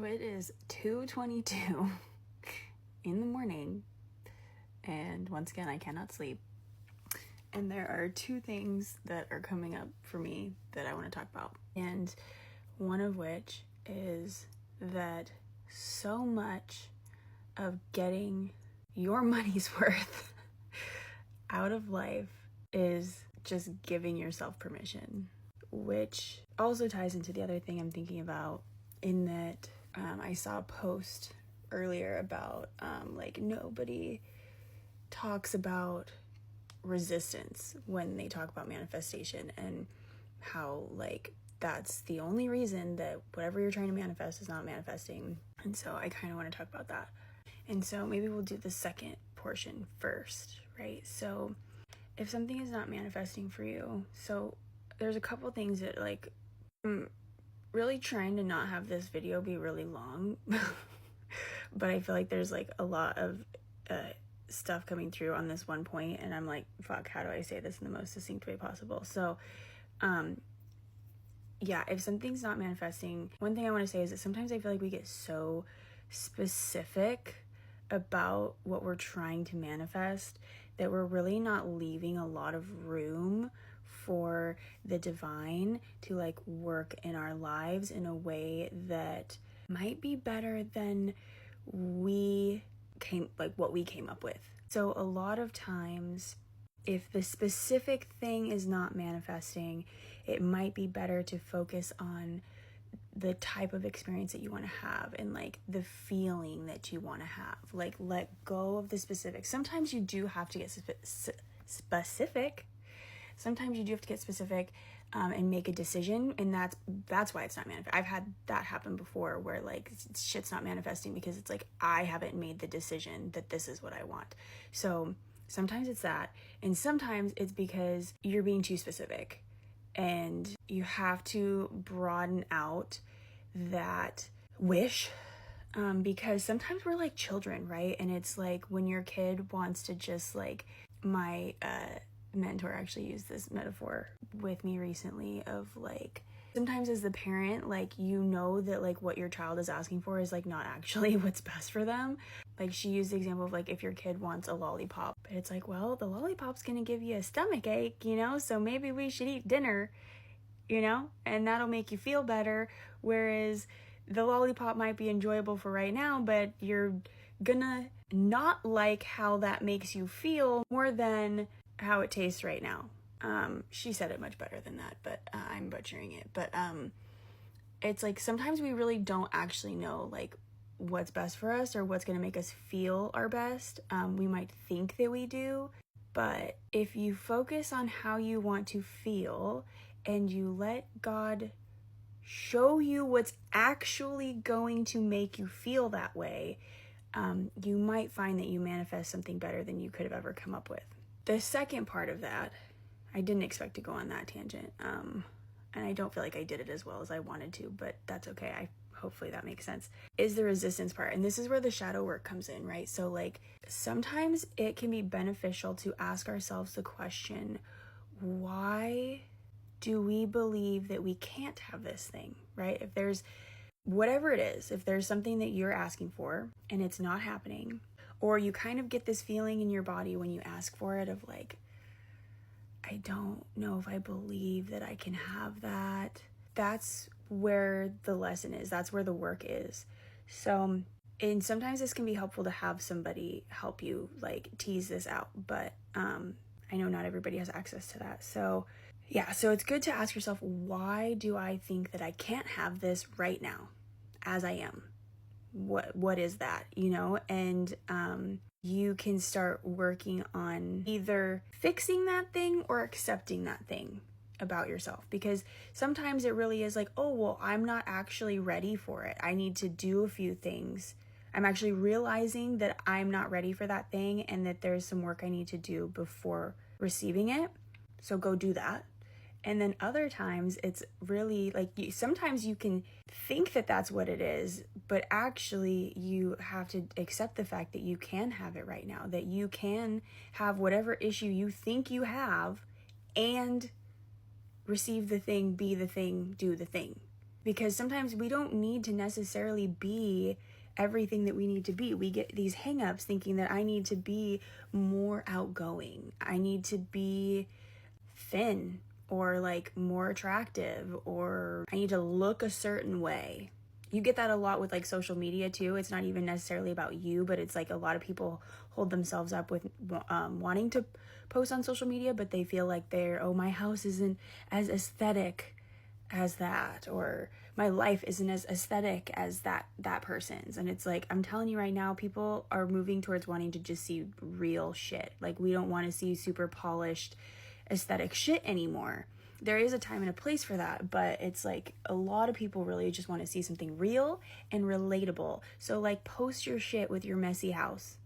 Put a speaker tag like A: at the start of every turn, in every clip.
A: So it is 2:22 in the morning, and once again, I cannot sleep. And there are two things that are coming up for me that I want to talk about. And one of which is that so much of getting your money's worth out of life is just giving yourself permission, which also ties into the other thing I'm thinking about, in that I saw a post earlier about nobody talks about resistance when they talk about manifestation, and how that's the only reason that whatever you're trying to manifest is not manifesting. And so I kind of want to talk about that. And so maybe we'll do the second portion first, right? So if something is not manifesting for you, so there's a couple things that I'm really trying to not have this video be really long, but I feel like there's a lot of stuff coming through on this one point, and I'm like, fuck, how do I say this in the most succinct way possible? So if something's not manifesting, one thing I want to say is that sometimes I feel like we get so specific about what we're trying to manifest that we're really not leaving a lot of room for the divine to work in our lives in a way that might be better than what we came up with. So a lot of times, if the specific thing is not manifesting, it might be better to focus on the type of experience that you want to have and the feeling that you want to have. Let go of the specifics. Sometimes you do have to get specific. Sometimes you do have to get specific and make a decision, and that's why it's not manifest. I've had that happen before, where shit's not manifesting because it's I haven't made the decision that this is what I want. So sometimes it's that, and sometimes it's because you're being too specific, and you have to broaden out that wish, because sometimes we're like children, right? And it's when your kid wants to just my mentor actually used this metaphor with me recently of sometimes as the parent, that what your child is asking for is not actually what's best for them. She used the example of if your kid wants a lollipop, it's well, the lollipop's gonna give you a stomach ache, so maybe we should eat dinner, and that'll make you feel better, whereas the lollipop might be enjoyable for right now, but you're gonna not like how that makes you feel more than how it tastes right now. She said it much better than that, but I'm butchering it. But it's sometimes we really don't actually know what's best for us or what's going to make us feel our best. We might think that we do, but if you focus on how you want to feel and you let God show you what's actually going to make you feel that way, you might find that you manifest something better than you could have ever come up with. The second part of that, I didn't expect to go on that tangent, and I don't feel like I did it as well as I wanted to, but that's okay. Hopefully that makes sense, is the resistance part. And this is where the shadow work comes in, right? So sometimes it can be beneficial to ask ourselves the question, why do we believe that we can't have this thing, right? If there's whatever it is, if there's something that you're asking for and it's not happening, or you kind of get this feeling in your body when you ask for it of I don't know if I believe that I can have that. That's where the lesson is. That's where the work is. So, and sometimes this can be helpful to have somebody help you tease this out, but I know not everybody has access to that. So yeah, so it's good to ask yourself, why do I think that I can't have this right now as I am? What is that, and you can start working on either fixing that thing or accepting that thing about yourself, because sometimes it really is oh, well, I'm not actually ready for it. I need to do a few things. I'm actually realizing that I'm not ready for that thing and that there's some work I need to do before receiving it. So go do that. And then other times it's really sometimes you can think that that's what it is, but actually you have to accept the fact that you can have it right now, that you can have whatever issue you think you have and receive the thing, be the thing, do the thing. Because sometimes we don't need to necessarily be everything that we need to be. We get these hang-ups thinking that I need to be more outgoing. I need to be thin or like more attractive, or I need to look a certain way. You get that a lot with like social media too. It's not even necessarily about you, but it's like a lot of people hold themselves up with wanting to post on social media, but they feel like my house isn't as aesthetic as that, or my life isn't as aesthetic as that person's. And it's like, I'm telling you right now, people are moving towards wanting to just see real shit. Like, we don't want to see super polished aesthetic shit anymore. There is a time and a place for that, but it's like a lot of people really just want to see something real and relatable. So like, post your shit with your messy house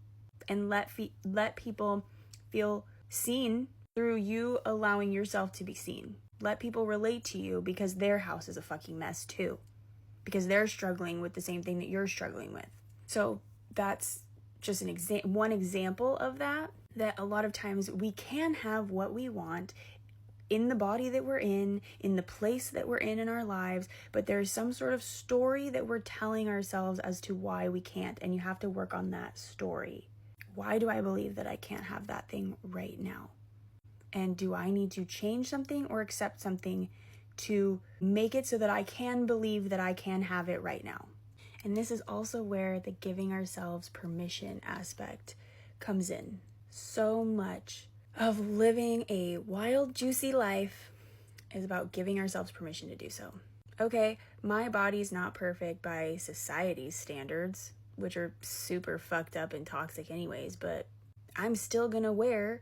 A: and let people feel seen through you allowing yourself to be seen. Let people relate to you because their house is a fucking mess too, because they're struggling with the same thing that you're struggling with. So that's just one example of that a lot of times we can have what we want in the body that we're in the place that we're in our lives, but there's some sort of story that we're telling ourselves as to why we can't, and you have to work on that story. Why do I believe that I can't have that thing right now? And do I need to change something or accept something to make it so that I can believe that I can have it right now? And this is also where the giving ourselves permission aspect comes in. So much of living a wild, juicy life is about giving ourselves permission to do so. Okay, my body's not perfect by society's standards, which are super fucked up and toxic anyways, but I'm still gonna wear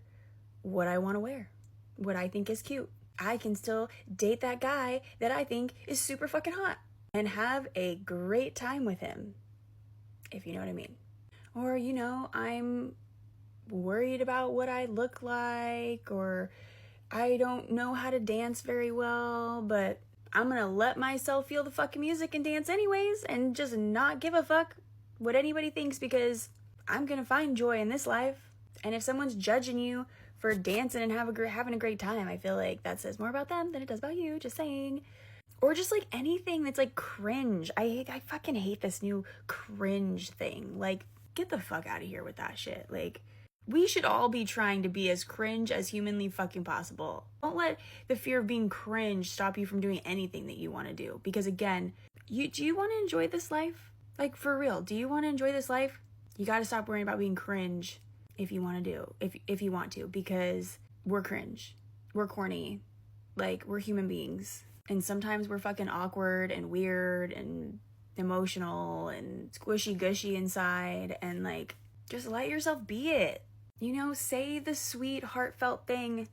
A: what I want to wear, what I think is cute. I can still date that guy that I think is super fucking hot and have a great time with him, if you know what I mean. Or, I'm worried about what I look like, or I don't know how to dance very well, but I'm gonna let myself feel the fucking music and dance anyways, and just not give a fuck what anybody thinks, because I'm gonna find joy in this life. And if someone's judging you for dancing and having a great time, I feel like that says more about them than it does about you, just saying. Or just like anything that's like cringe. I fucking hate this new cringe thing. Like, get the fuck out of here with that shit. Like, we should all be trying to be as cringe as humanly fucking possible. Don't let the fear of being cringe stop you from doing anything that you want to do. Because again, do you want to enjoy this life? Like, for real, do you want to enjoy this life? You got to stop worrying about being cringe if you want to, because we're cringe. We're corny. Like, we're human beings. And sometimes we're fucking awkward and weird and emotional and squishy gushy inside, and like, just let yourself be it. Say the sweet, heartfelt thing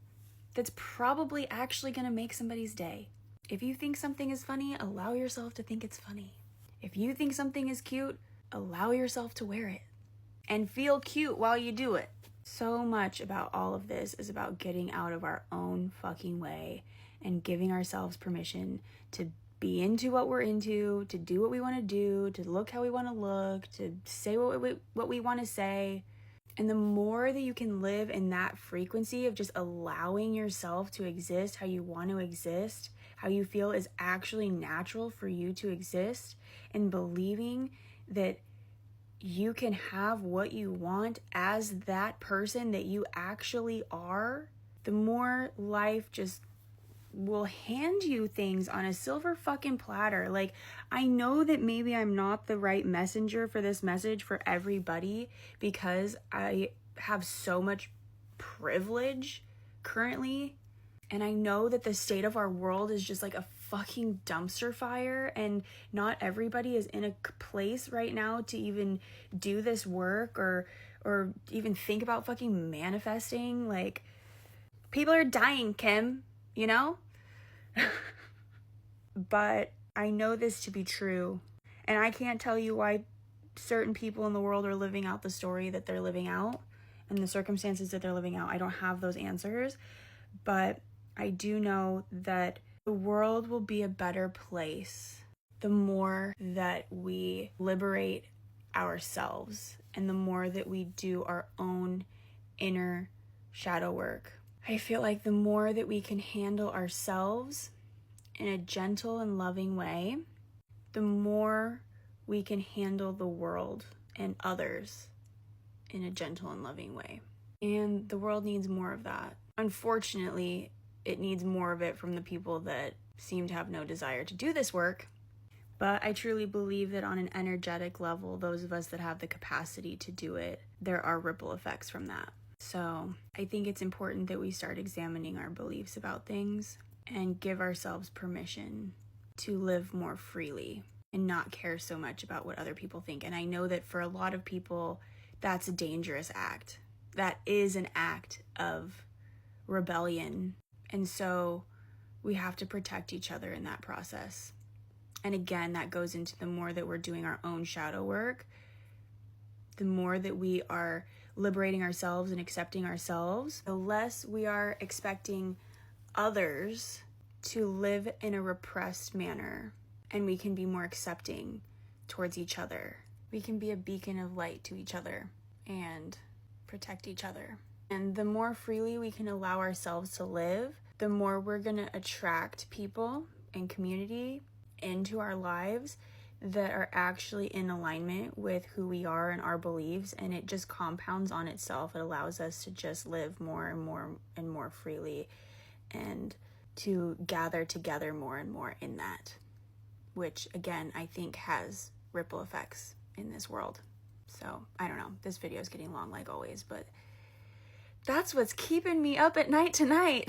A: that's probably actually gonna make somebody's day. If you think something is funny, allow yourself to think it's funny. If you think something is cute, allow yourself to wear it. And feel cute while you do it. So much about all of this is about getting out of our own fucking way and giving ourselves permission to be into what we're into, to do what we want to do, to look how we want to look, to say what we want to say. And the more that you can live in that frequency of just allowing yourself to exist how you want to exist, how you feel is actually natural for you to exist, and believing that you can have what you want as that person that you actually are, the more life just will hand you things on a silver fucking platter. Like, I know that maybe I'm not the right messenger for this message for everybody, because I have so much privilege currently, and I know that the state of our world is just like a fucking dumpster fire, and not everybody is in a place right now to even do this work or even think about fucking manifesting. Like, people are dying, Kim, but I know this to be true, and I can't tell you why certain people in the world are living out the story that they're living out and the circumstances that they're living out. I don't have those answers, but I do know that the world will be a better place the more that we liberate ourselves and the more that we do our own inner shadow work. I feel like the more that we can handle ourselves in a gentle and loving way, the more we can handle the world and others in a gentle and loving way. And the world needs more of that. Unfortunately, it needs more of it from the people that seem to have no desire to do this work. But I truly believe that on an energetic level, those of us that have the capacity to do it, there are ripple effects from that. So I think it's important that we start examining our beliefs about things and give ourselves permission to live more freely and not care so much about what other people think. And I know that for a lot of people, that's a dangerous act. That is an act of rebellion. And so we have to protect each other in that process. And again, that goes into the more that we're doing our own shadow work, the more that we are liberating ourselves and accepting ourselves, the less we are expecting others to live in a repressed manner, and we can be more accepting towards each other. We can be a beacon of light to each other and protect each other. And the more freely we can allow ourselves to live, the more we're going to attract people and community into our lives that are actually in alignment with who we are and our beliefs, and it just compounds on itself. It allows us to just live more and more and more freely and to gather together more and more in that, which again, I think has ripple effects in this world. So I don't know, this video is getting long like always, but that's what's keeping me up at night tonight.